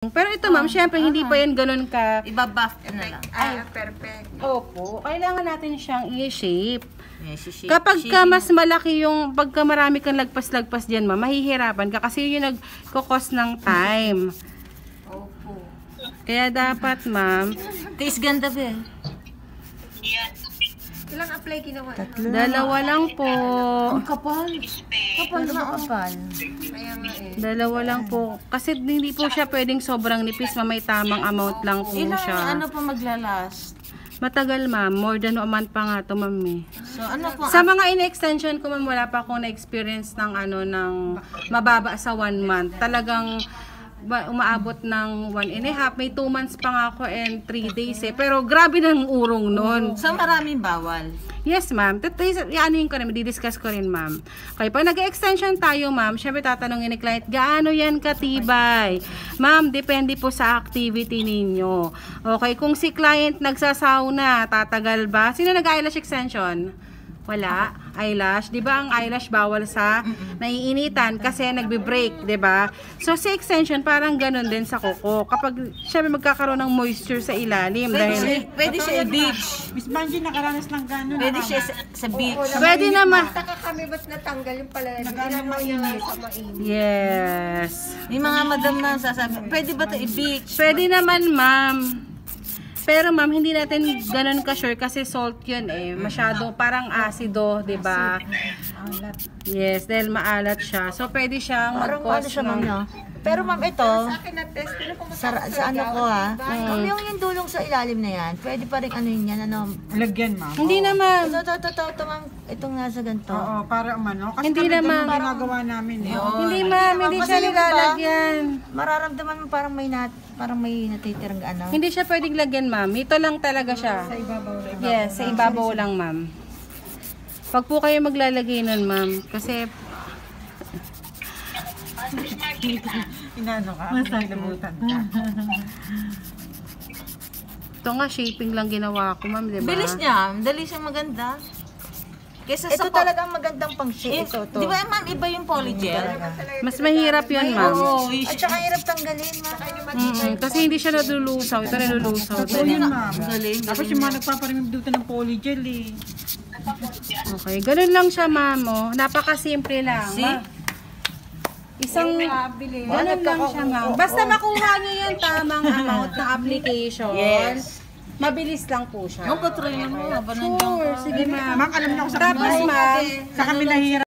Pero ito ma'am, syempre hindi pa yan ganun ka... Ibabuff na lang. Ay, perfect. Opo, kailangan natin siyang i-shape. Yes, Kapag ka mas malaki yung, pagka marami kang lagpas-lagpas dyan ma'am, mahihirapan ka kasi yun yung nagkukos ng time. Opo. Kaya dapat ma'am, Tiis ganda ba eh. Ilang apply ginawa? dalawa lang po. Kapal. Kapal na kapal. Kaya nga eh. Dalawa lang po. Kasi hindi po siya pwedeng sobrang nipis, ma'am, may tamang amount lang po Ilang siya. ano pa maglalast? Matagal ma'am, more than a month pa nga to ma'am eh. So ano po? Sa mga in-extension ko ma'am, wala pa akong na-experience ng ano, ng mababa sa 1 month. Talagang umaabot ng 1.5. May 2 months pa nga ako and 3 days eh. Pero grabe ng urong nun. So maraming bawal. Yes ma'am. Ianuin ko rin, di-discuss ko rin ma'am. Okay, pag nag-extension tayo ma'am, syempre tatanungin ni client, gaano yan katibay? Ma'am, depende po sa activity ninyo. Okay, kung si client nagsasauna, tatagal ba? Sino nag-eyelash extension? Wala. Eyelash. Di ba ang eyelash bawal sa naiinitan kasi nagbe-break, di ba? So, sa extension, parang ganun din sa kuko. Kapag syempre magkakaroon ng moisture sa ilalim. Pwede siya i-beach. Miss Banji, nakaranas ng gano'n. Pwede siya sa beach. Pwede naman. Taka kami ba't natanggal yung pala? Nagano mainit. Sa mainit. Yes. Yung mga madam na sasabi, pwede ba ito i-beach? Pwede naman, ma'am. Pero ma'am, hindi natin ganun ka-sure kasi salt yun eh. Masyado parang asido, di ba? Yes, dahil maalat siya. So, pwede siyang Parang ano mag-cause siya, ma'am, ng... no? Pero ma'am, ito, Sa akin na-test. Pero kung sa ano ko ha, yung dulong sa ilalim na yan, pwede pa rin ano yun yan, ano, Lagyan, ma'am. Hindi naman. ito ma'am, itong nasa ganito. Oo, para umano. Kasi Hindi kami naman. ganun ginagawa namin eh. Hindi ma'am, hindi siya Kasi yung nilalagyan. Mararamdaman mo parang may natitirang ano. Hindi siya pwedeng lagyan, ma'am. Ito lang talaga siya. Sa ibabaw lang. Yes, sa ibabaw lang, ma'am. Pag po kayo maglalagay nun, ma'am, kasi Inano ka? Masalimutan ka. ito nga, shaping lang ginawa ko, ma'am, di ba? Bilis niya. Dali siya maganda. Kesa Ito talaga ang magandang pang shape. Ito, to. Di ba ma'am, iba yung polygel? Mas mahirap yun, ma'am. Oo. At saka hirap tanggalin, ma'am. Kasi hindi siya nalulusaw. Ito nalulusaw. Oo yun, ma'am. Galing. Tapos yung mga nagpaparimim dito ng polygel eh. Okay, ganun lang siya, ma'am. Oh. Napakasimple lang. See? Isang ganun lang siya, ma'am. Basta makuha niyo yung tamang amount na application. Yes. Mabilis lang po siya. Yung katry mo, habang nandiyan Sure, ka. sige, ma'am. Ma'am, alam niyo ako sa Tapos, ma'am, sa kami nahihirap.